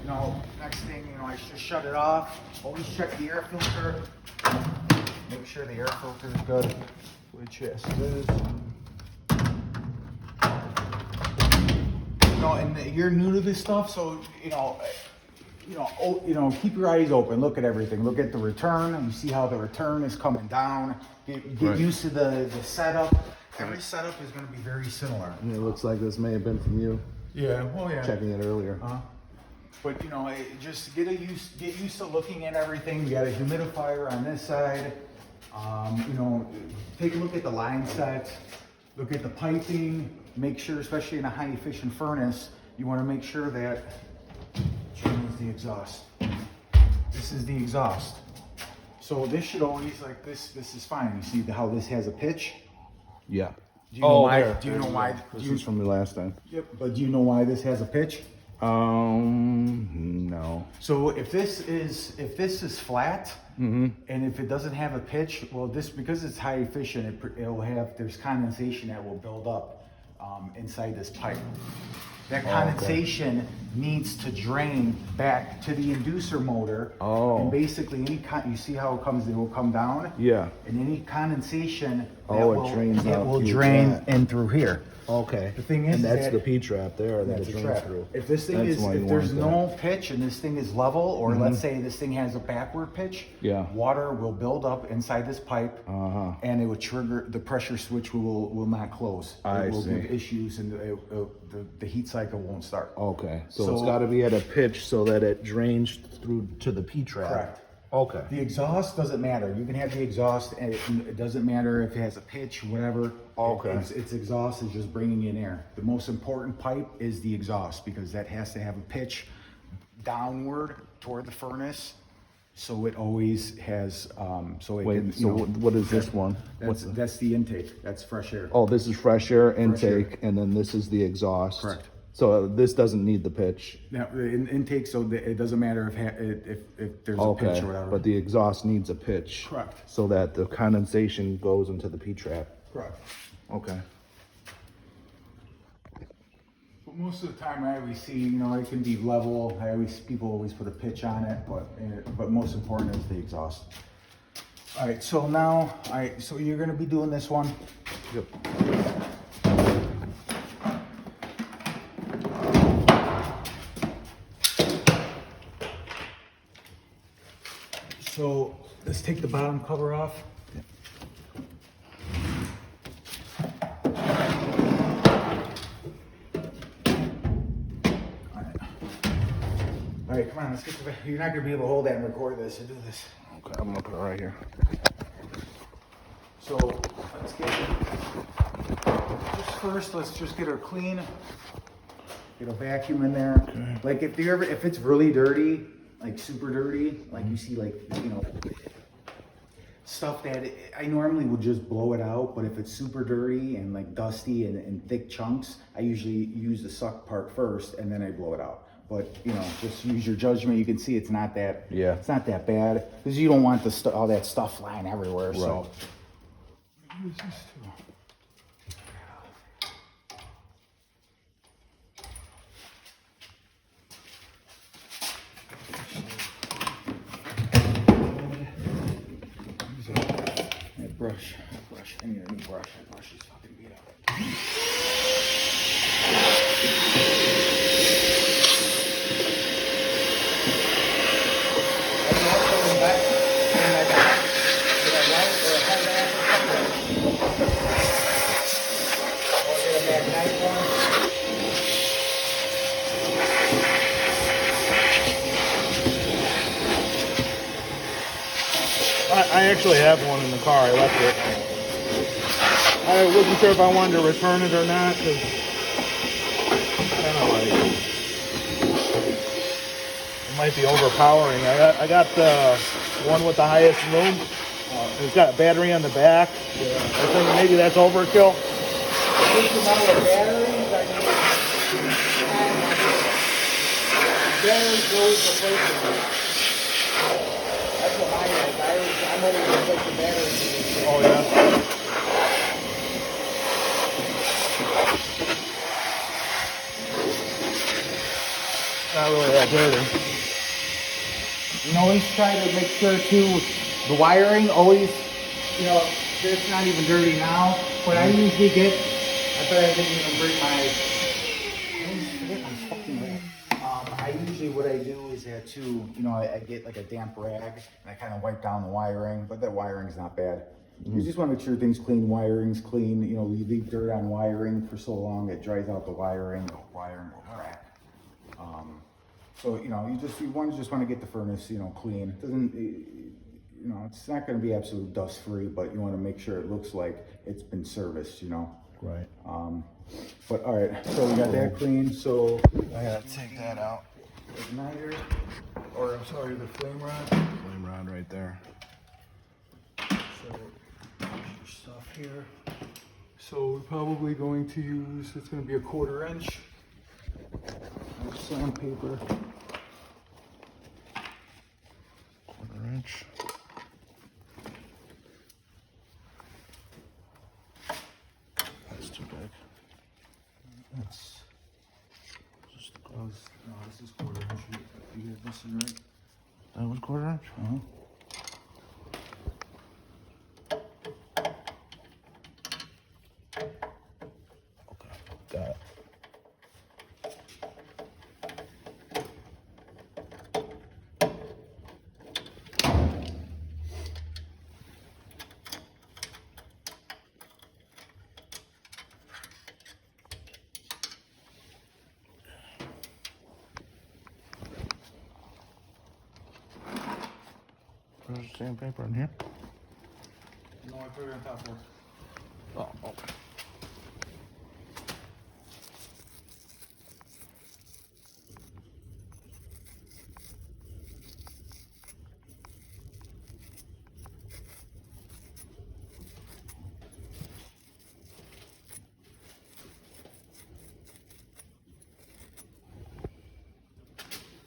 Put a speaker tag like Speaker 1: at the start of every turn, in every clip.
Speaker 1: Next thing, I just shut it off. Always check the air filter. Make sure the air filter is good, which yes it is. And you're new to this stuff, so keep your eyes open. Look at everything. Look at the return. You see how the return is coming down. Get right. Used to the setup. Every setup is going to be very similar.
Speaker 2: And it looks like this may have been from you.
Speaker 1: Yeah. Well, yeah.
Speaker 2: Checking it earlier.
Speaker 1: But just get used to looking at everything. We got a humidifier on this side. Take a look at the line sets. Look at the piping. Make sure, especially in a high efficient furnace, you want to make sure that is the exhaust. This is the exhaust. So this should always, like this is fine. You see how this has a pitch?
Speaker 2: Yeah.
Speaker 1: Do you know why? Do you know why?
Speaker 2: This is from the last time.
Speaker 1: Yep. But do you know why this has a pitch?
Speaker 2: No.
Speaker 1: So if this is flat, and if it doesn't have a pitch, well, because it's high efficient, there's condensation that will build up inside this pipe. That condensation needs to drain back to the inducer motor. And basically, you see how it will come down?
Speaker 2: Yeah.
Speaker 1: And any condensation
Speaker 2: will
Speaker 1: drain in through here.
Speaker 2: Okay.
Speaker 1: The thing is,
Speaker 2: and that's the P trap there that it drains through.
Speaker 1: If this thing if there's no pitch and this thing is level, or let's say this thing has a backward pitch, water will build up inside this pipe, and it will trigger the pressure switch will not close. It will give issues, and the heat cycle won't start.
Speaker 2: Okay. So it's got to be at a pitch so that it drains through to the P trap.
Speaker 1: Correct.
Speaker 2: Okay.
Speaker 1: The exhaust doesn't matter. You can have the exhaust, and it doesn't matter if it has a pitch, whatever.
Speaker 2: Okay.
Speaker 1: Its exhaust is just bringing in air. The most important pipe is the exhaust, because that has to have a pitch downward toward the furnace, so it always has.
Speaker 2: What is this one?
Speaker 1: That's the intake. That's fresh air.
Speaker 2: Oh, this is fresh air intake, and then this is the exhaust.
Speaker 1: Correct.
Speaker 2: So this doesn't need the pitch.
Speaker 1: Now, the intake, so it doesn't matter if there's a pitch or whatever.
Speaker 2: But the exhaust needs a pitch.
Speaker 1: Correct.
Speaker 2: So that the condensation goes into the P trap.
Speaker 1: Correct.
Speaker 2: Okay.
Speaker 1: But most of the time, I always see, it can be level. People always put a pitch on it, but most important is the exhaust. All right. So now, so you're going to be doing this one.
Speaker 2: Yep.
Speaker 1: So let's take the bottom cover off. All right, come on, let's get to you're not gonna be able to hold that and record this. So do this.
Speaker 2: Okay, I'm gonna put it right here.
Speaker 1: So let's just get her clean. Get a vacuum in there. Okay. Like if it's really dirty, like super dirty, like you see stuff that I normally would just blow it out, but if it's super dirty and like dusty and thick chunks, I usually use the suck part first and then I blow it out. But just use your judgment. You can see it's not that it's not that bad, because you don't want all that stuff flying everywhere. Right. So use this too. Brush. I need a new brush. That brush is fucking beat up.
Speaker 3: I actually have one in the car. I left it. I wasn't sure if I wanted to return it or not, because kind of like it might be overpowering. I got the one with the highest room. It's got a battery on the back. Yeah. I think maybe that's overkill.
Speaker 1: Batteries always replacement. That's what mine is. I'm only going to replace the batteries.
Speaker 3: Oh, yeah. not really that dirty.
Speaker 1: And always try to make sure too, the wiring always, you know, it's not even dirty now, but I usually get, I bet I didn't even bring my, I always forget my fucking rag. I usually, what I do is that too, you know, I get like a damp rag and I kind of wipe down the wiring, but that wiring's not bad. You just want to make sure things clean, wiring's clean. You know, you leave dirt on wiring for so long, it dries out the wiring will crack. So, you know, you want to get the furnace, you know, clean. It doesn't, you know, it's not going to be absolute dust free, but you want to make sure it looks like it's been serviced, you know.
Speaker 2: Right.
Speaker 1: But all right, so we got that clean. So I gotta take that out. Igniter, or I'm sorry, the flame rod.
Speaker 2: Flame rod right there.
Speaker 1: So your stuff here. So we're probably going to use, it's going to be a 1/4 inch. Sandpaper.
Speaker 2: 1/4 inch. That's too big.
Speaker 1: That's just the close. No, this is 1/4 inch. You get this in right?
Speaker 2: That was 1/4 inch?
Speaker 1: Uh-huh.
Speaker 2: Okay, got it. There's sandpaper in here.
Speaker 1: No, I put it on top there.
Speaker 2: Oh, okay.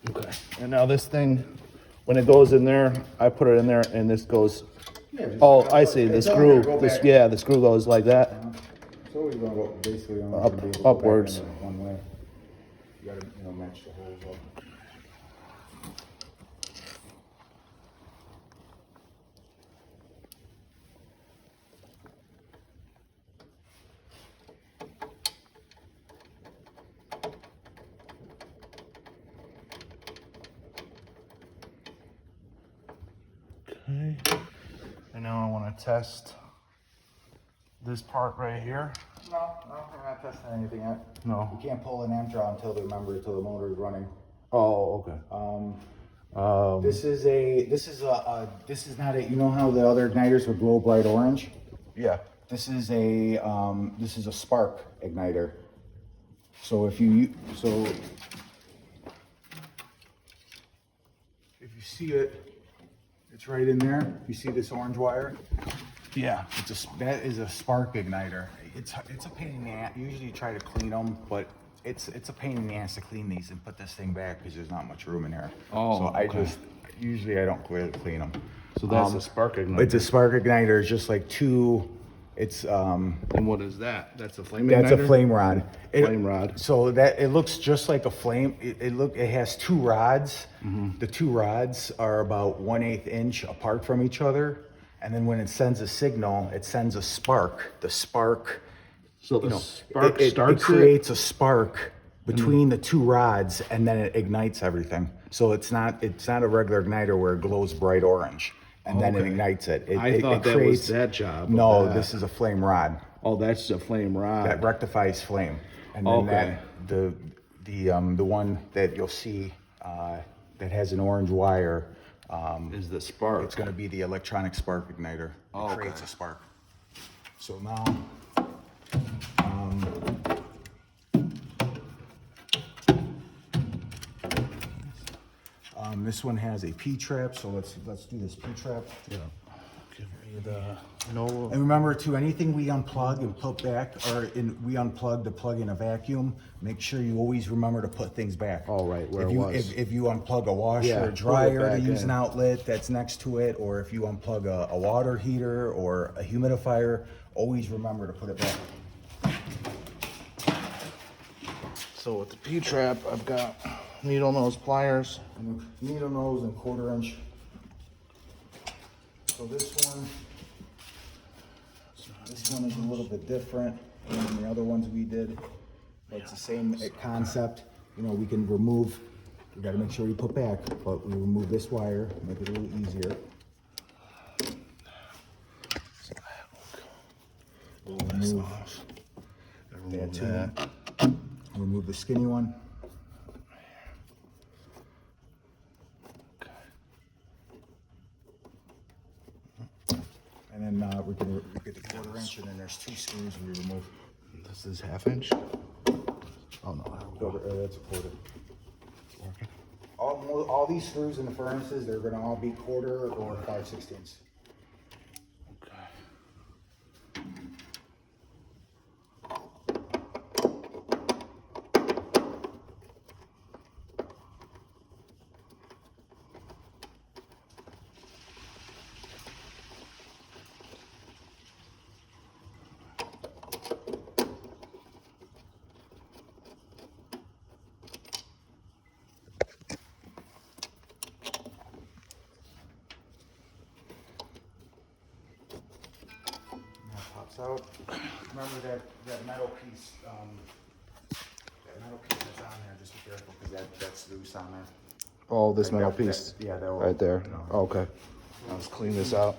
Speaker 2: Okay, and now this thing, when it goes in there, I put it in there and this goes, oh, I see, the screw, this, yeah, the screw goes like that.
Speaker 1: It's always going to go basically on
Speaker 2: Upwards.
Speaker 1: one way. You got to, you know, match the holes up.
Speaker 2: Okay, and now I want to test this part right here.
Speaker 1: No, we're not testing anything yet.
Speaker 2: No.
Speaker 1: You can't pull an amp draw until the motor is running.
Speaker 2: Oh, okay.
Speaker 1: This is not a, you know how the other igniters would glow bright orange?
Speaker 2: Yeah.
Speaker 1: This is a spark igniter. So if you see it, it's right in there. You see this orange wire?
Speaker 2: Yeah.
Speaker 1: That is a spark igniter. It's a pain in the ass. Usually you try to clean them, but it's a pain in the ass to clean these and put this thing back because there's not much room in there.
Speaker 2: Oh,
Speaker 1: so I
Speaker 2: okay.
Speaker 1: usually I don't clean them.
Speaker 2: So that's a spark igniter.
Speaker 1: It's a spark igniter. It's just like two. It's
Speaker 2: And what is that? That's a flame
Speaker 1: that's
Speaker 2: igniter?
Speaker 1: a flame rod.
Speaker 2: Flame rod.
Speaker 1: So that it looks just like a flame. It has two rods.
Speaker 2: Mm-hmm.
Speaker 1: The two rods are about 1/8 inch apart from each other. And then when it sends a signal, it sends a spark. The spark,
Speaker 2: So the spark
Speaker 1: it
Speaker 2: starts
Speaker 1: creates a spark between the two rods, and then it ignites everything. So it's not a regular igniter where it glows bright orange, and then it
Speaker 2: Okay.
Speaker 1: ignites it.
Speaker 2: I thought that was that job.
Speaker 1: No,
Speaker 2: that.
Speaker 1: this is a flame rod
Speaker 2: Oh, that's a flame rod.
Speaker 1: that rectifies flame, and then
Speaker 2: Okay.
Speaker 1: the one that you'll see that has an orange wire.
Speaker 2: Is the spark.
Speaker 1: It's going to be the electronic spark igniter. It
Speaker 2: Oh,
Speaker 1: creates
Speaker 2: okay.
Speaker 1: a spark. So now, this one has a P-trap. So let's do this P-trap.
Speaker 2: Yeah. Give me the no.
Speaker 1: And remember too, anything we unplug and put back, we unplug to plug in a vacuum, make sure you always remember to put things back.
Speaker 2: Oh, right, where
Speaker 1: if
Speaker 2: it
Speaker 1: you,
Speaker 2: was.
Speaker 1: If you unplug a washer
Speaker 2: Yeah,
Speaker 1: or
Speaker 2: put it
Speaker 1: dryer to
Speaker 2: back
Speaker 1: use
Speaker 2: in.
Speaker 1: an outlet that's next to it, or if you unplug a water heater or a humidifier, always remember to put it back.
Speaker 2: So with the P-trap, I've got needle nose pliers.
Speaker 1: And a needle nose and 1/4 inch. So this one is a little bit different than the other ones we did, but it's the same concept. You know, we can remove, we gotta make sure we put back, but we remove this wire, make it a little easier. Remove the skinny one. And then we get the 1/4 inch, and then there's 2 screws we remove.
Speaker 2: This is 1/2 inch. Oh no,
Speaker 1: That's a 1/4. All these screws in the furnaces, they're gonna all be 1/4 or 5/16. Out. Remember that metal piece. That metal piece that's on there. Just be careful because that's loose on there.
Speaker 2: Oh, this metal piece.
Speaker 1: Yeah, that will,
Speaker 2: right there.
Speaker 1: No.
Speaker 2: Oh, okay. Let's clean this out.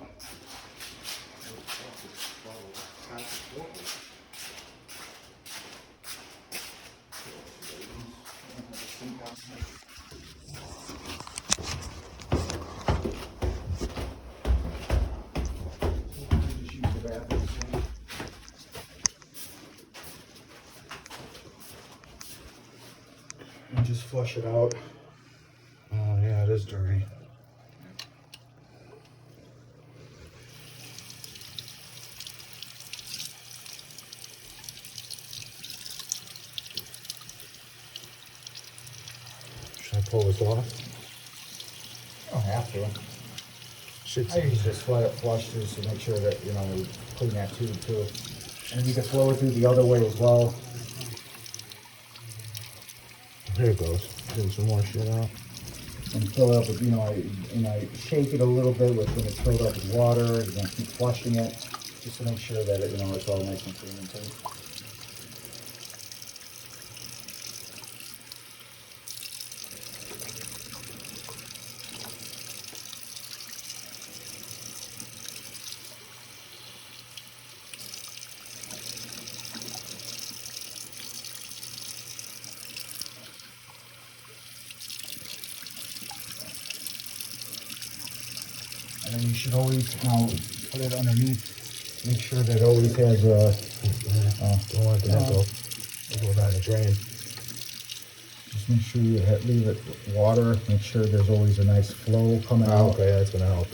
Speaker 1: And just flush it out.
Speaker 2: Oh yeah, it is dirty. Should I pull this off?
Speaker 1: You don't have to.
Speaker 2: Should
Speaker 1: I usually just flush this to make sure that, you know, we clean that tube too. And you can flow it through the other way as well.
Speaker 2: There it goes. Getting some more shit out.
Speaker 1: And fill it up with, you know, I shake it a little bit when it's filled up with water. You're gonna keep flushing it just to make sure that it, you know, it's all nice and clean and tight. And then you should always, you know, put it underneath. Make sure that it always has a.
Speaker 2: Don't let that go. It'll go down the drain.
Speaker 1: Just make sure you leave it with water. Make sure there's always a nice flow coming out.
Speaker 2: Okay, that's gonna help.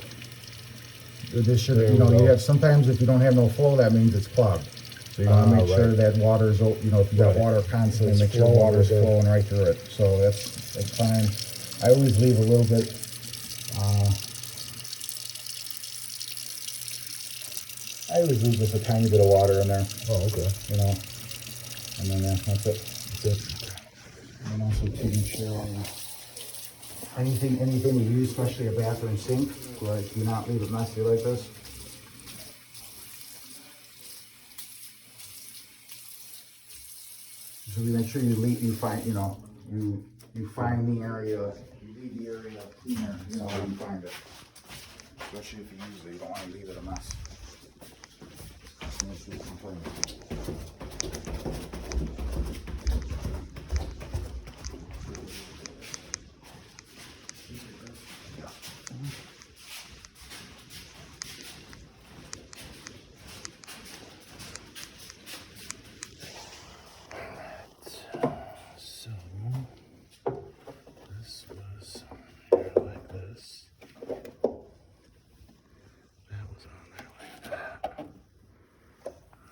Speaker 1: This should,
Speaker 2: There
Speaker 1: you know,
Speaker 2: we go.
Speaker 1: you have sometimes if you don't have no flow, that means it's clogged. So you want to make sure
Speaker 2: right.
Speaker 1: that water's, you know, if you got
Speaker 2: Right.
Speaker 1: water constantly,
Speaker 2: It's
Speaker 1: make sure
Speaker 2: flowing
Speaker 1: water's
Speaker 2: with it.
Speaker 1: flowing right through it. So that's fine. I always leave a little bit. I always leave just a tiny bit of water in there.
Speaker 2: Oh, okay.
Speaker 1: You know, and then that's it.
Speaker 2: That's it.
Speaker 1: And also to make sure anything you use, especially a bathroom sink, like do not leave it messy like this. So we make sure you find the area, you leave the area cleaner, you know, when you find it. Especially if you use it, you don't want to leave it a mess. Let's do some cleaning.
Speaker 2: So this was here like this. That was on there like that.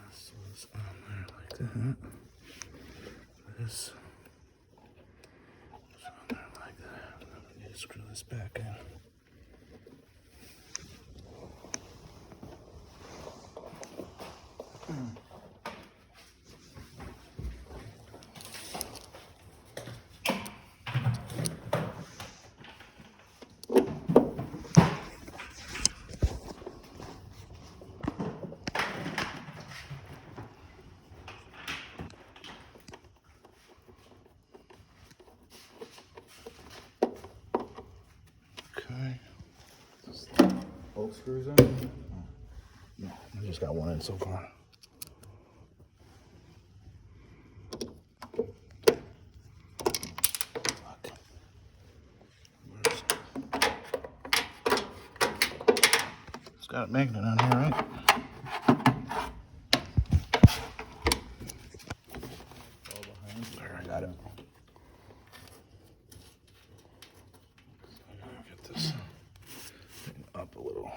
Speaker 2: This was on there like that. This was on there like that. Now we need to screw this back in.
Speaker 1: both screws in?
Speaker 2: No, I just got one in so far. It's got a magnet on here, right? There, I got it. Get this thing up a little.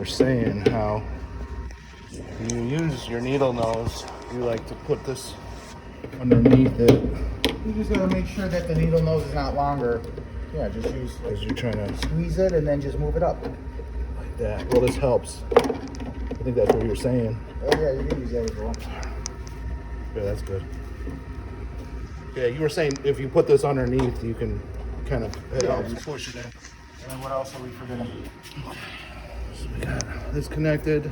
Speaker 2: Saying how you use your needle nose, you like to put this underneath it
Speaker 1: You just gotta make sure that the needle nose is not longer. Yeah, just use,
Speaker 2: as you're trying to
Speaker 1: squeeze it and then just move it up.
Speaker 2: like that. Well, this helps. I think that's what you're saying.
Speaker 1: Oh yeah, you can use that as well.
Speaker 2: Yeah, that's good. Yeah, you were saying if you put this underneath, you can kind of push it in.
Speaker 1: And then what else are we forgetting?
Speaker 2: So we got this connected.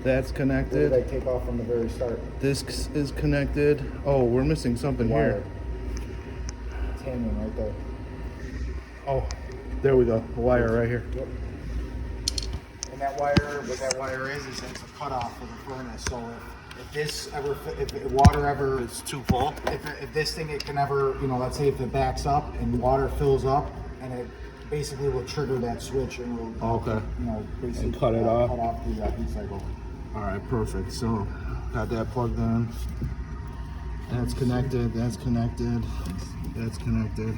Speaker 2: That's
Speaker 1: What
Speaker 2: connected.
Speaker 1: did I take off from the very start?
Speaker 2: This is connected. Oh, we're missing something
Speaker 1: Wire.
Speaker 2: here.
Speaker 1: It's hanging right there.
Speaker 2: Oh, there we go. The wire right here.
Speaker 1: Yep. And that wire, what that wire is it's a cutoff for the furnace. So if this ever, if water ever,
Speaker 2: It's too full.
Speaker 1: if this thing, it can ever, you know, let's say if it backs up and water fills up, and it basically will trigger that switch and will,
Speaker 2: Okay.
Speaker 1: you know, basically
Speaker 2: cut it off?
Speaker 1: Cut off the heat cycle.
Speaker 2: All right, perfect. So got that plugged in. That's connected. That's connected. That's connected.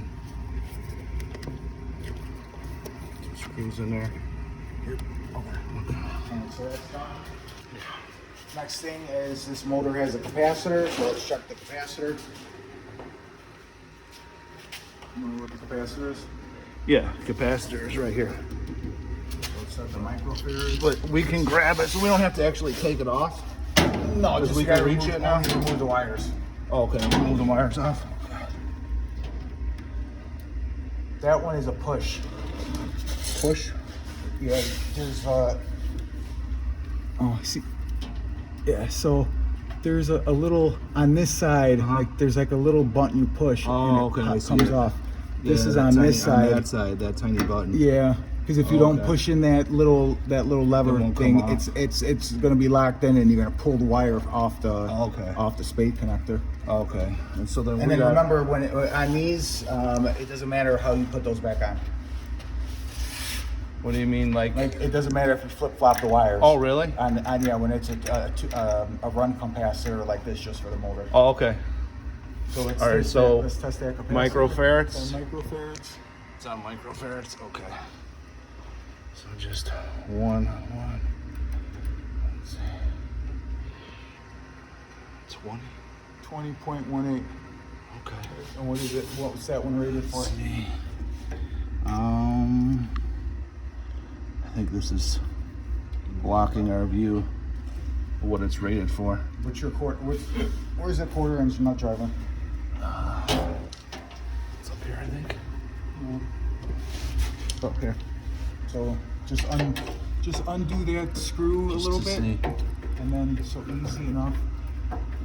Speaker 2: Screws in there.
Speaker 1: And so that's done. Next thing is this motor has a capacitor, so let's check the capacitor. You know what the capacitor is?
Speaker 2: Yeah, capacitor is right here.
Speaker 1: So let's set the microfarad.
Speaker 2: But we can grab it, so we don't have to actually take it off.
Speaker 1: No,
Speaker 2: just
Speaker 1: we
Speaker 2: gotta
Speaker 1: can
Speaker 2: reach
Speaker 1: remove
Speaker 2: it now?
Speaker 1: Remove the wires.
Speaker 2: Oh, okay, remove the wires off.
Speaker 1: That one is a push.
Speaker 2: Push.
Speaker 1: Yeah, there's oh, I see. Yeah, so there's a little on this side, like there's like a little button you push and it
Speaker 2: okay, I see
Speaker 1: comes
Speaker 2: it.
Speaker 1: off. This is
Speaker 2: that
Speaker 1: on
Speaker 2: tiny-
Speaker 1: this side.
Speaker 2: On that side, that tiny button.
Speaker 1: Yeah, because if you don't
Speaker 2: Okay.
Speaker 1: push in that little lever
Speaker 2: won't come
Speaker 1: thing,
Speaker 2: off.
Speaker 1: it's gonna be locked in, and you're gonna pull the wire off the
Speaker 2: Okay.
Speaker 1: off the spade connector.
Speaker 2: Okay. And so then
Speaker 1: And
Speaker 2: we
Speaker 1: then
Speaker 2: got,
Speaker 1: remember, when on these, it doesn't matter how you put those back on.
Speaker 2: what do you mean, like?
Speaker 1: Like it doesn't matter if you flip flop the wires.
Speaker 2: Oh, really?
Speaker 1: On yeah, when it's a run capacitor like this, just for the motor.
Speaker 2: Oh, okay.
Speaker 1: So let's
Speaker 2: All right,
Speaker 1: test
Speaker 2: so
Speaker 1: that, let's test that capacitor.
Speaker 2: microfarads?
Speaker 1: So microfarads.
Speaker 2: It's on microfarads. Okay. So just one. Let's see. 20.
Speaker 1: 20.18.
Speaker 2: Okay.
Speaker 1: And what is it? What was that one rated for?
Speaker 2: Let's see. I think this is blocking our view of what it's rated for.
Speaker 1: What's your quarter? Where's the quarter inch nut driver?
Speaker 2: It's up here, I think. It's up here.
Speaker 1: So just undo that screw a
Speaker 2: Just
Speaker 1: little
Speaker 2: to
Speaker 1: bit,
Speaker 2: see.
Speaker 1: and then so easy enough.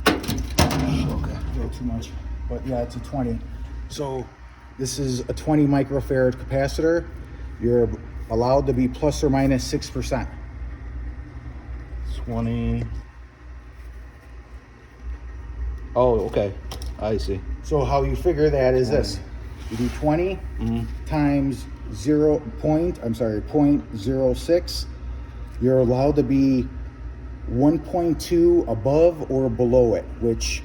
Speaker 2: Okay.
Speaker 1: Yeah, too much, but yeah, it's a 20. So this is a 20 microfarad capacitor. You're allowed to be plus or minus 6%.
Speaker 2: 20. Oh, okay. I see.
Speaker 1: So how you figure that is this. You do 20 times 0.06. You're allowed to be 1.2 above or below it, which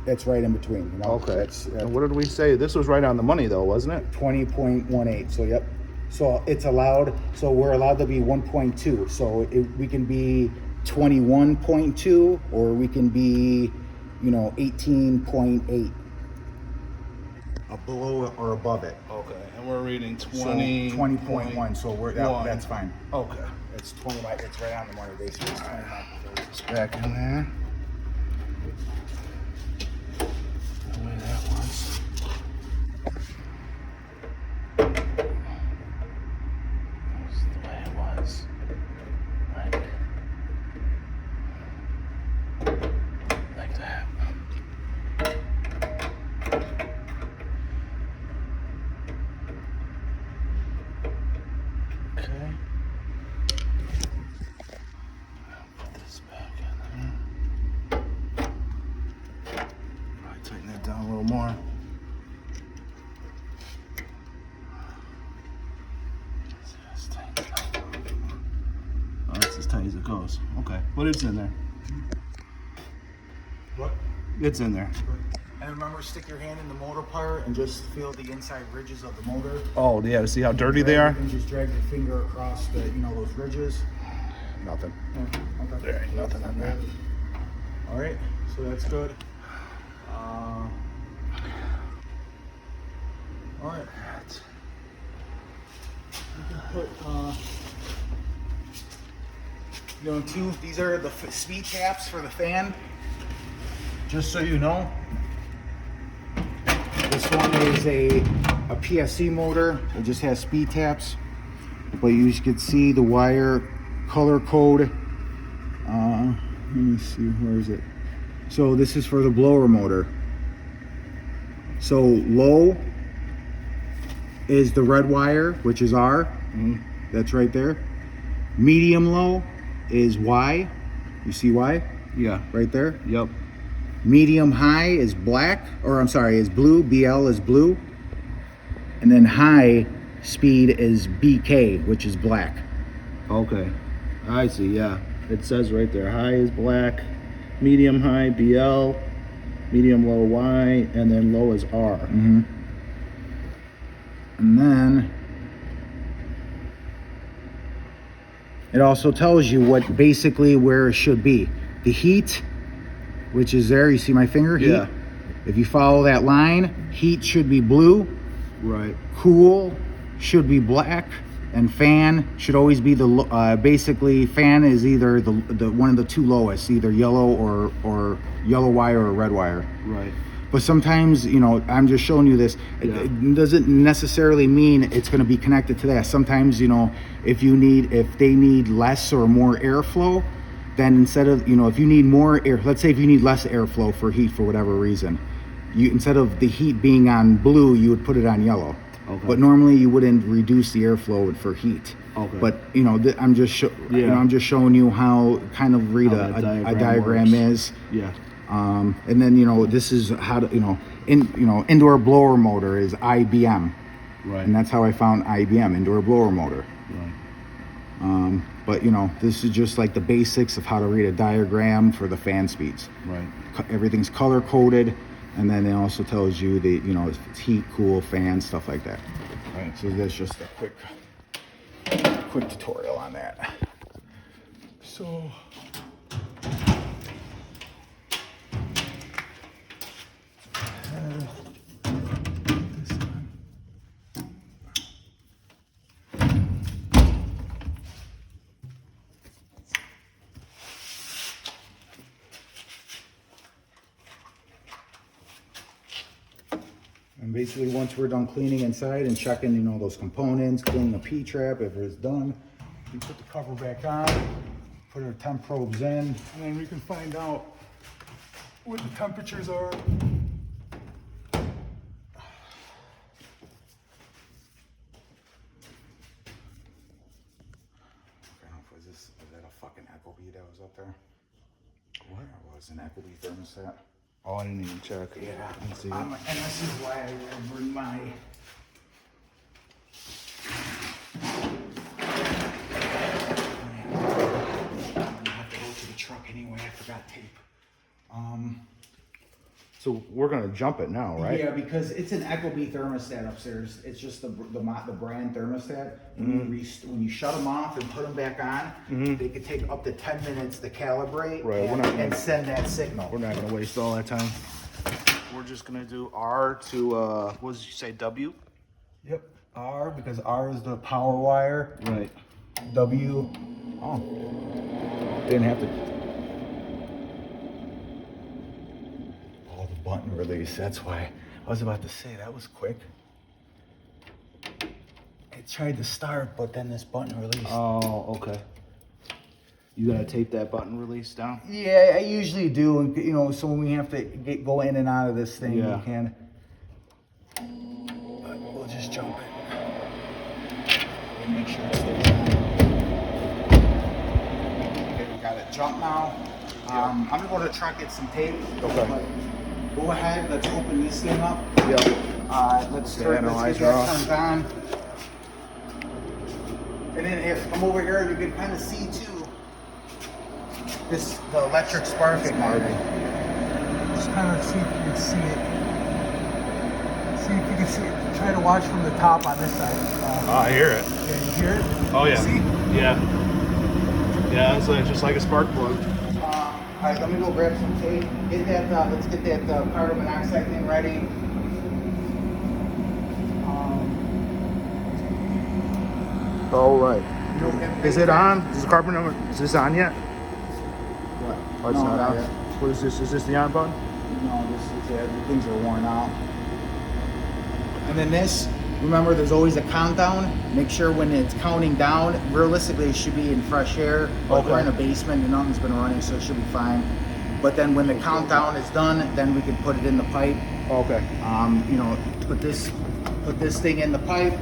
Speaker 1: it's right in between. You know?
Speaker 2: Okay. And what did we say? This was right on the money though, wasn't it?
Speaker 1: 20.18. So yep. So it's allowed. So we're allowed to be 1.2. So we can be 21.2, or we can be, 18.8. Below it or above it.
Speaker 2: Okay. And we're reading
Speaker 1: 20.1. So that's fine.
Speaker 2: Okay.
Speaker 1: It's 20. It's right on the money basically. It's 29.
Speaker 2: It's back in there. The way that was. That's the way it was. Like that. Okay. Put this back in there. Probably tighten that down a little more. Let's tighten it down. Oh, that's as tight as it goes. Okay, but it's in there.
Speaker 1: What?
Speaker 2: It's in there.
Speaker 1: And remember, stick your hand in the motor part and just feel the inside ridges of the motor.
Speaker 2: Oh, yeah, to see how dirty they are?
Speaker 1: And just drag your finger across the, those ridges.
Speaker 2: Nothing.
Speaker 1: Yeah, okay.
Speaker 2: There ain't nothing in there.
Speaker 1: All right, so that's good. All right. You can put, these are the speed taps for the fan. Just so you know, this one is a PSC motor. It just has speed taps, but you can see the wire color code. Let me see, where is it? So this is for the blower motor. So low is the red wire, which is R. That's right there. Medium low is Y. You see Y?
Speaker 2: Yeah.
Speaker 1: Right there.
Speaker 2: Yep.
Speaker 1: Medium high is is blue. BL is blue. And then high speed is BK, which is black.
Speaker 2: Okay. I see, yeah. It says right there, high is black, medium high BL, medium low Y, and then low is R.
Speaker 1: And then it also tells you where it should be. The heat, which is there, you see my finger? Heat.
Speaker 2: Yeah.
Speaker 1: If you follow that line, heat should be blue.
Speaker 2: Right.
Speaker 1: Cool should be black. And fan should always be basically fan is either the one of the two lowest, either yellow or yellow wire or red wire.
Speaker 2: Right.
Speaker 1: But sometimes, I'm just showing you this. It doesn't necessarily mean it's going to be connected to that. Sometimes, if they need less or more airflow, then instead of, if you need more air, let's say if you need less airflow for heat for whatever reason, instead of the heat being on blue, you would put it on yellow.
Speaker 2: Okay.
Speaker 1: But normally you wouldn't reduce the airflow for heat.
Speaker 2: Okay.
Speaker 1: But I'm just showing you how kind of read a diagram is.
Speaker 2: Yeah.
Speaker 1: And then this is how to indoor blower motor is IBM.
Speaker 2: Right.
Speaker 1: And that's how I found IBM, indoor blower motor.
Speaker 2: Right.
Speaker 1: But this is just like the basics of how to read a diagram for the fan speeds.
Speaker 2: Right.
Speaker 1: Everything's color coded. And then it also tells you the, if it's heat, cool, fan, stuff like that.
Speaker 2: Right.
Speaker 1: So that's just a quick tutorial on that. So. This one. And basically once we're done cleaning inside and checking, those components, cleaning the P-trap, if it's done, we put the cover back on, put our temp probes in, and then we can find out what the temperatures are. Is that a fucking Ecobee that was up there? What? It was an Ecobee thermostat.
Speaker 2: Oh, I didn't even check.
Speaker 1: Yeah.
Speaker 2: Let's see.
Speaker 1: And this is why I bring my. I have to go to the truck anyway. I forgot tape.
Speaker 2: So we're gonna jump it now, right?
Speaker 1: Yeah, because it's an Ecobee thermostat upstairs. It's just the brand thermostat. When you shut them off and put them back on, they could take up to 10 minutes to calibrate
Speaker 2: Right,
Speaker 1: and send that signal.
Speaker 2: We're not gonna waste all that time. We're just gonna do R to what did you say, W?
Speaker 1: Yep. R, because R is the power wire.
Speaker 2: Right.
Speaker 1: W.
Speaker 2: Oh. Didn't have to.
Speaker 1: Oh, the button release. That's why. I was about to say, that was quick. It tried to start, but then this button released.
Speaker 2: Oh, okay. You gotta tape that button release down?
Speaker 1: Yeah, I usually do. And, you know, so when we have to go in and out of this thing,
Speaker 2: Yeah.
Speaker 1: we can. But we'll just jump it. Make sure it stays on. Okay, we got it jump now. I'm gonna go to the truck, get some tape.
Speaker 2: Okay.
Speaker 1: But go ahead, let's open this thing up.
Speaker 2: Yep.
Speaker 1: Let's
Speaker 2: The
Speaker 1: get
Speaker 2: analyzer
Speaker 1: that
Speaker 2: off.
Speaker 1: turned on. And then if I'm over here, you can kind of see too. The electric spark igniting. Just kind of see if you can see it. See if you can see it. Try to watch from the top on this side.
Speaker 3: I hear it.
Speaker 1: Yeah, you hear it?
Speaker 3: Oh yeah.
Speaker 1: See?
Speaker 3: Yeah. Yeah, it's like, just like a spark plug.
Speaker 1: All right, let me go grab some tape. Get that. Let's get that carbon monoxide thing ready.
Speaker 2: All right.
Speaker 1: You know, get-
Speaker 2: Is it on? Is the carbon number? Is this on yet?
Speaker 1: What?
Speaker 2: Oh, it's
Speaker 1: No,
Speaker 2: not on.
Speaker 1: yet.
Speaker 2: What is this? Is this the on button?
Speaker 1: No, this is it. The things are worn out. And then this, remember there's always a countdown. Make sure when it's counting down, realistically it should be in fresh air. But
Speaker 2: Okay.
Speaker 1: we're in a basement and nothing's been running, so it should be fine. But then when the countdown is done, then we can put it in the pipe.
Speaker 2: Okay.
Speaker 1: You know, put this thing in the pipe.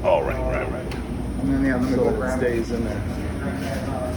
Speaker 2: Oh, right.
Speaker 1: And then let me
Speaker 2: So
Speaker 1: go
Speaker 2: it
Speaker 1: grab it.
Speaker 2: stays in there.
Speaker 1: Grab that,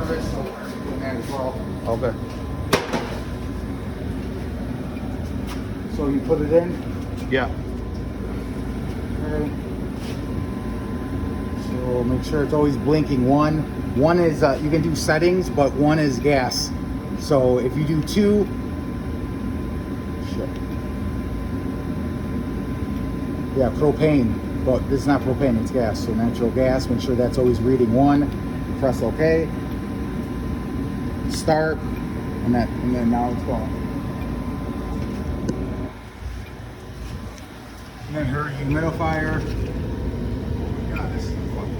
Speaker 1: service, so we're doing that as well.
Speaker 2: Okay.
Speaker 1: So you put it in.
Speaker 2: Yeah.
Speaker 1: Okay. So make sure it's always blinking. One is you can do settings, but one is gas. So if you do two, shit. Yeah, propane, but this is not propane, it's gas. So natural gas. Make sure that's always reading one. Press OK. Start, and then now it's going. And then her humidifier. Oh my God, this is fucking.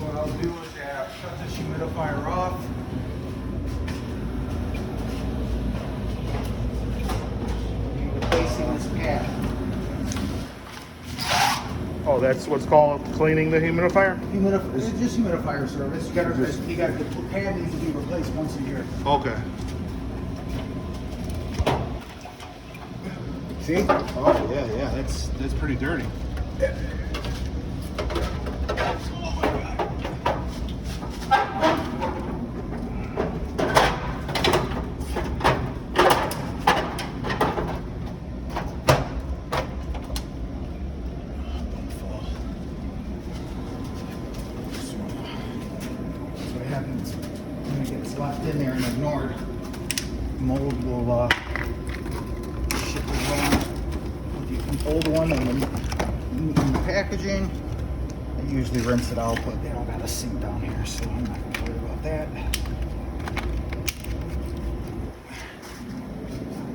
Speaker 1: What I'll do is shut this humidifier off. Replacing this pad.
Speaker 3: Oh, that's what's called cleaning the humidifier?
Speaker 1: It's just humidifier service. The pad needs to be replaced once a year.
Speaker 3: Okay.
Speaker 1: See?
Speaker 2: Oh yeah, that's pretty dirty.
Speaker 1: What happens when it gets left in there and ignored? Mold will ship it around with the old one and then in the packaging. I usually rinse it out, but they don't got a sink down here, so I'm not gonna worry about that.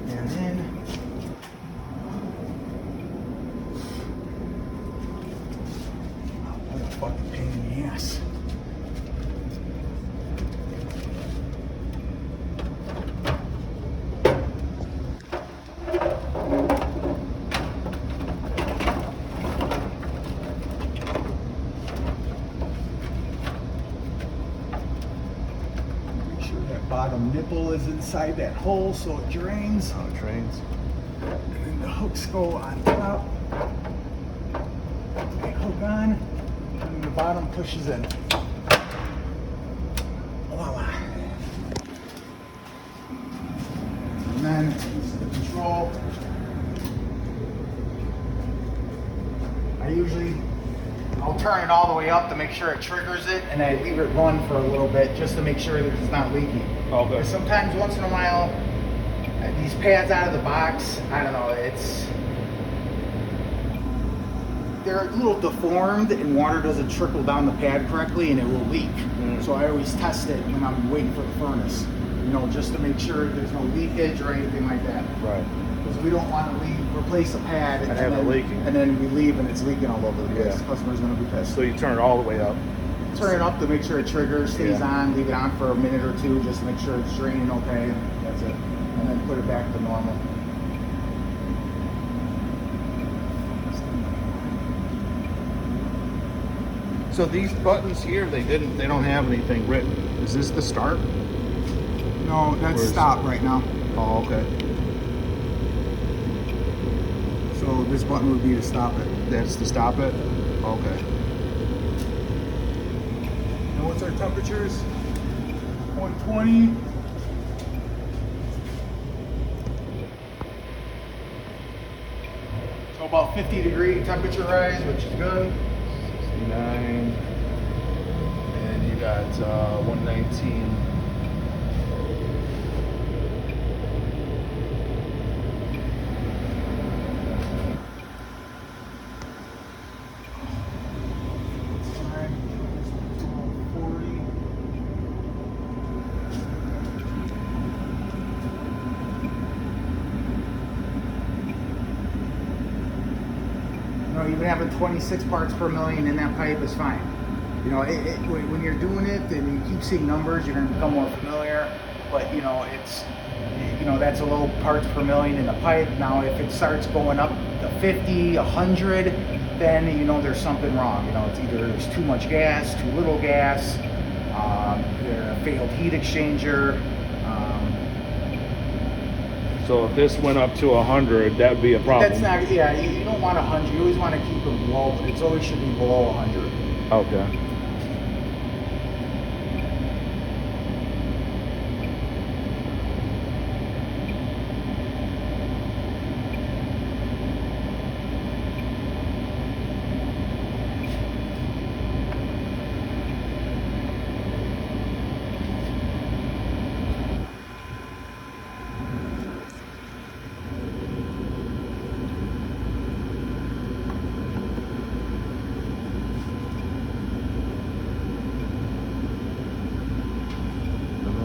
Speaker 1: And then what a fucking pain in the ass. Bottom nipple is inside that hole so it drains.
Speaker 2: Oh, it drains.
Speaker 1: And then the hooks go on top. They hook on, and then the bottom pushes in. Voila. And then this is the control. I'll turn it all the way up to make sure it triggers it, and I leave it run for a little bit just to make sure that it's not leaking.
Speaker 3: Okay.
Speaker 1: Sometimes, once in a while, these pads out of the box, I don't know, they're a little deformed and water doesn't trickle down the pad correctly and it will leak. So I always test it when I'm waiting for the furnace, just to make sure there's no leakage or anything like that.
Speaker 2: Right.
Speaker 1: Because we don't want to replace a pad
Speaker 3: And have it leaking.
Speaker 1: and then we leave and it's leaking all over the place.
Speaker 3: Yeah.
Speaker 1: The customer's going to be pissed.
Speaker 3: So you turn it all the way up.
Speaker 1: Turn it up to make sure it triggers, stays
Speaker 3: Yeah.
Speaker 1: on, leave it on for a minute or two just to make sure it's draining okay. That's it. And then put it back to normal.
Speaker 3: So these buttons here, they don't have anything written. Is this the start?
Speaker 1: No, that's
Speaker 3: Where's-
Speaker 1: stop right now.
Speaker 3: Oh, okay.
Speaker 1: So this button would be to stop it.
Speaker 3: That's to stop it? Okay.
Speaker 1: And what's our temperatures? 120. So about 50-degree temperature rise, which is good.
Speaker 3: 69. And you got 119.
Speaker 1: Even having 26 parts per million in that pipe is fine. When you're doing it and you keep seeing numbers, you're going to become more familiar. But it's that's a low parts per million in the pipe. Now, if it starts going up to 50, 100, then there's something wrong. It's either there's too much gas, too little gas, a failed heat exchanger.
Speaker 2: So if this went up to 100, that'd be a problem.
Speaker 1: That's not, yeah, you don't want 100. You always want to keep it below. It always should be below 100.
Speaker 2: Okay.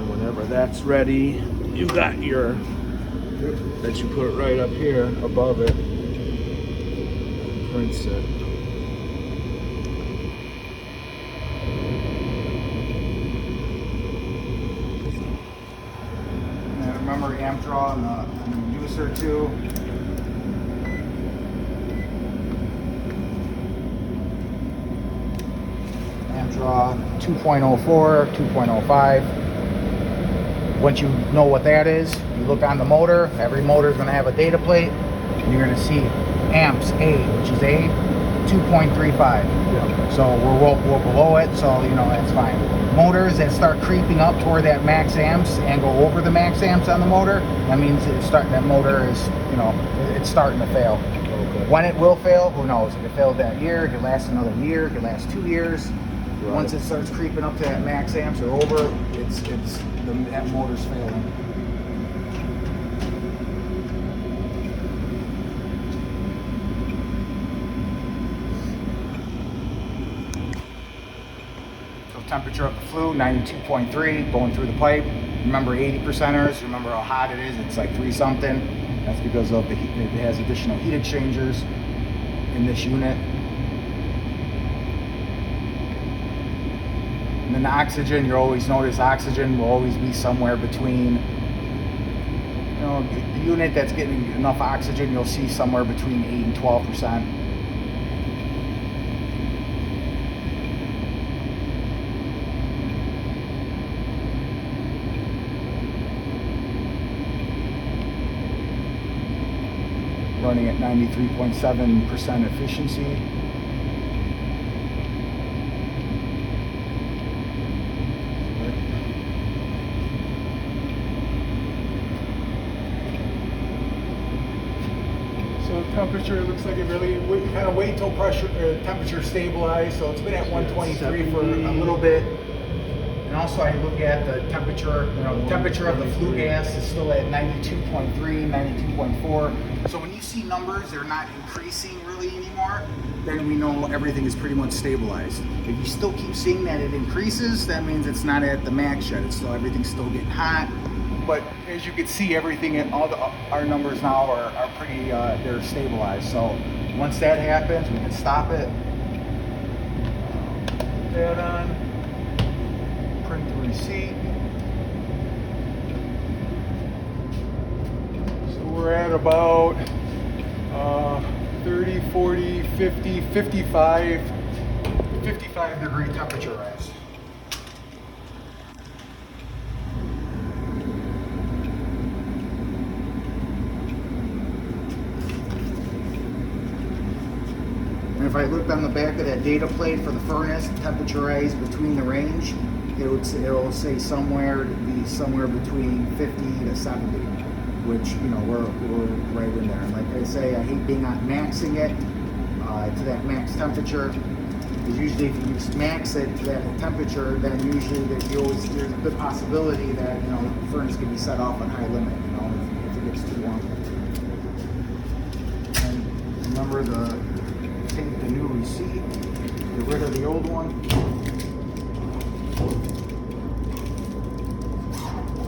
Speaker 2: Whenever that's ready, you got your, that you put right up here above it. Prints it.
Speaker 1: And remember amp draw and the reducer too. Amp draw 2.04, 2.05. Once you know what that is, you look on the motor. Every motor is going to have a data plate, and you're going to see amps A, which is A 2.35.
Speaker 2: Yeah.
Speaker 1: So we're below it, so you know that's fine. Motors that start creeping up toward that max amps and go over the max amps on the motor, that means that motor is, you know, it's starting to fail.
Speaker 2: Okay.
Speaker 1: When it will fail, who knows? It could fail that year, it could last another year, it could last 2 years.
Speaker 2: Right.
Speaker 1: Once it starts creeping up to that max amps or over, that motor's failing. So temperature of the flue, 92.3, going through the pipe. Remember 80%ers, remember how hot it is, it's like 3 something. That's because of the heat, it has additional heat exchangers in this unit. And then the oxygen, you always notice oxygen will always be somewhere between, you know, the unit that's getting enough oxygen, you'll see somewhere between 8 and 12%. Running at 93.7% efficiency. Temperature, it looks like it really kind of wait till temperature stabilized. So it's been at 123 for a little bit. And also I look at the temperature, you know, the temperature of the flue gas is still at 92.3, 92.4. So when you see numbers, they're not increasing really anymore, then we know everything is pretty much stabilized. If you still keep seeing that it increases, that means it's not at the max yet. It's still, everything's still getting hot. But as you can see, everything, our numbers now are pretty, they're stabilized. So once that happens, we can stop it. Put that on. Print the receipt. So we're at about 30, 40, 50, 55 degree temperature rise. And if I looked on the back of that data plate for the furnace, temperature rise between the range, it will say somewhere between 50 to 70, which, you know, we're right in there. And like I say, I hate being on maxing it to that max temperature, because usually if you max it to that temperature, then usually there's a good possibility that, you know, the furnace can be set off on high limit, you know, if it gets too warm. And remember take the new receipt, get rid of the old one.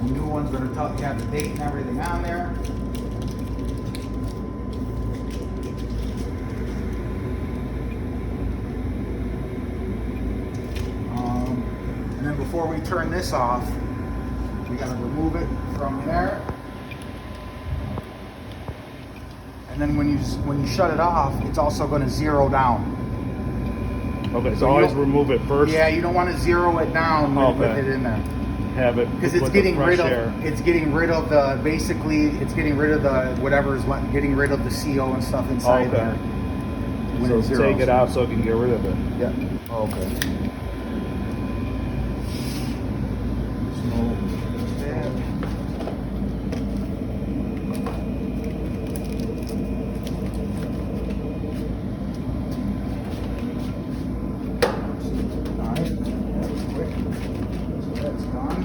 Speaker 1: The new one's going to have the date and everything on there. And then before we turn this off, we got to remove it from there. And then when you shut it off, it's also going to zero down.
Speaker 2: Okay, so always remove it first?
Speaker 1: Yeah, you don't want to zero it down with it in there.
Speaker 3: have it
Speaker 1: because it's
Speaker 3: with the
Speaker 1: getting
Speaker 3: fresh
Speaker 1: rid of
Speaker 3: air.
Speaker 1: it's getting rid of the basically it's getting rid of the whatever's getting rid of the CO and stuff inside
Speaker 3: Okay.
Speaker 1: there. When
Speaker 3: So
Speaker 1: it zeros.
Speaker 3: take it out so it can get rid of it.
Speaker 1: Yeah.
Speaker 3: Okay.
Speaker 1: So that. Alright, that was quick. So that's done.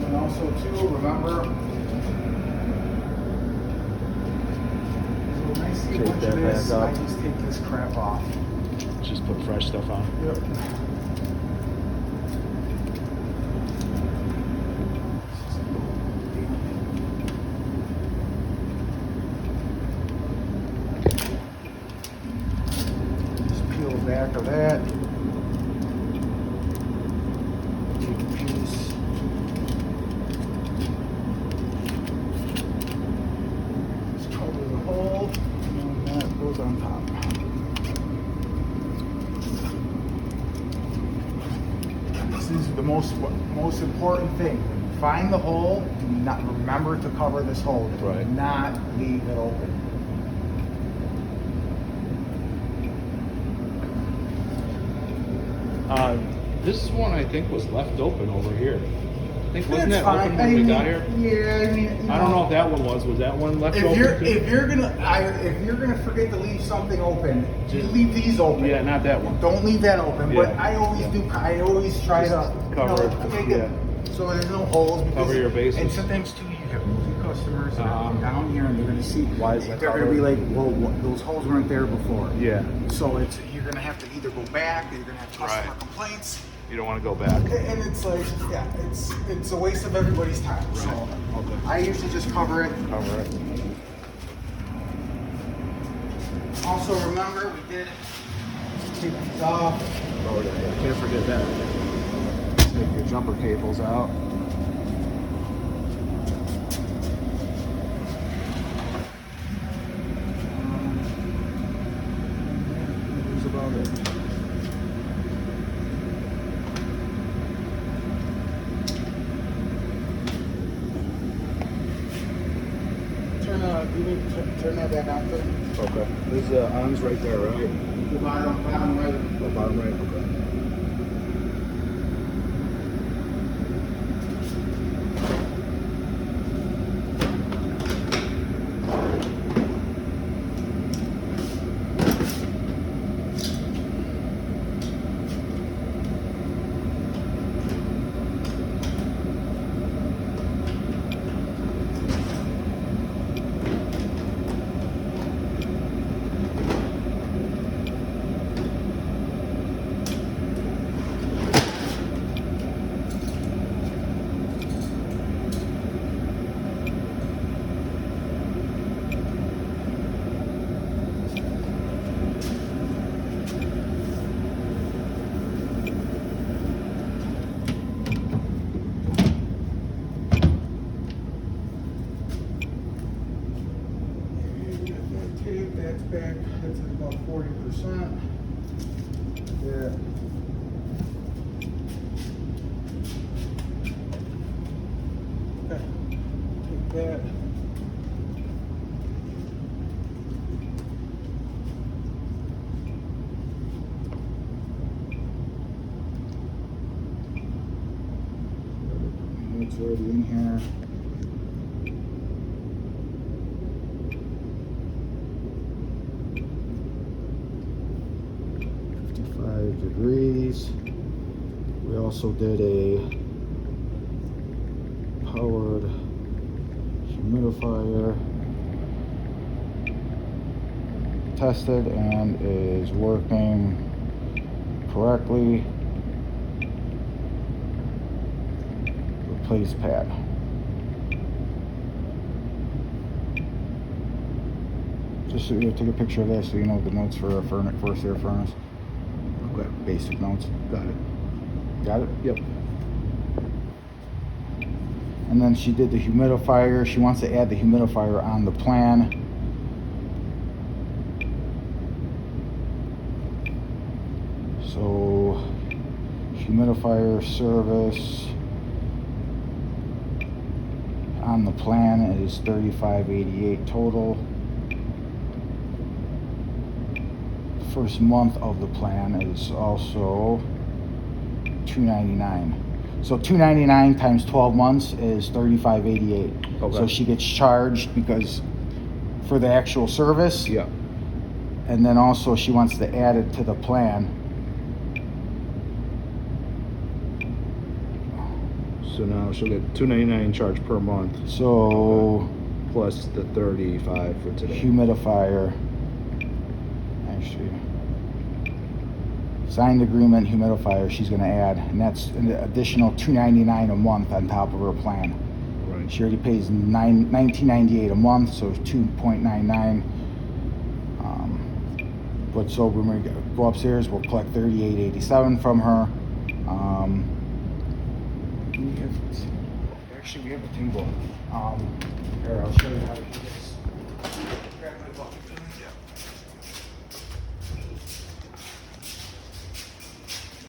Speaker 1: And also too, remember, so when I see a
Speaker 3: Take
Speaker 1: bunch
Speaker 3: that
Speaker 1: of this,
Speaker 3: back up.
Speaker 1: I just take this crap off.
Speaker 3: Just put fresh stuff on.
Speaker 1: Yep. Just peel the back of that. Take a piece. Just cover the hole, and that goes on top. This is the most important thing. When you find the hole, do not remember to cover this hole. Do
Speaker 3: Right.
Speaker 1: not leave it open.
Speaker 3: This one I think was left open over here. I think wasn't
Speaker 1: That's
Speaker 3: that
Speaker 1: fine.
Speaker 3: open when we got here?
Speaker 1: Yeah, I mean,
Speaker 3: I don't know if that one was. Was that one left open?
Speaker 1: If you're gonna forget to leave something open, just leave these open.
Speaker 3: Yeah, not that one.
Speaker 1: Don't leave that open.
Speaker 3: Yeah.
Speaker 1: But I always do. I always try to
Speaker 3: cover it,
Speaker 1: make
Speaker 3: yeah.
Speaker 1: so there's no holes. Because,
Speaker 3: Cover your bases.
Speaker 1: And sometimes too, you have movie customers that
Speaker 3: Uh-huh.
Speaker 1: come down here and they're gonna see.
Speaker 3: Why is that
Speaker 1: They're gonna
Speaker 3: covered?
Speaker 1: be like, well, those holes weren't there before.
Speaker 3: Yeah.
Speaker 1: So you're gonna have to either go back, or you're gonna have customer
Speaker 3: Right.
Speaker 1: complaints.
Speaker 3: You don't want to go back.
Speaker 1: And it's like, yeah, it's a waste of everybody's time. So
Speaker 3: Okay.
Speaker 1: I usually just cover it.
Speaker 3: Cover it.
Speaker 1: Also, remember we did take these off.
Speaker 3: Oh yeah. Can't forget that.
Speaker 1: Take your jumper cables out. That's about it. You need to turn that back on, please.
Speaker 3: Okay. There's ons right there, right?
Speaker 1: The bottom right.
Speaker 3: The bottom right. Okay. That's back. That's at about 40%. Yeah. Okay. Take that. It's already in here. Degrees. We also did a powered humidifier. Tested and is working correctly. Replace pad. Just so you take a picture of that so you know the notes for a forced air furnace. Okay, basic notes. Got it. Got it? Yep.
Speaker 1: And then she did the humidifier. She wants to add the humidifier on the plan. So Humidifier service on the plan is $35.88 total. First month of the plan is also $299. So $299 times 12 months is $35.88.
Speaker 2: Okay.
Speaker 1: So she gets charged because for the actual service.
Speaker 2: Yeah.
Speaker 1: And then also she wants to add it to the plan.
Speaker 2: So now she'll get $299 charge per month
Speaker 1: So
Speaker 2: plus the $35 for today.
Speaker 1: humidifier, actually, signed agreement humidifier she's gonna add, and that's an additional $299 a month on top of her plan.
Speaker 2: Right.
Speaker 1: She already pays $19.98 a month, so $2.99. But so when we go upstairs, we'll collect $38.87 from her. Actually, we have a table. Here, I'll show you how to do this.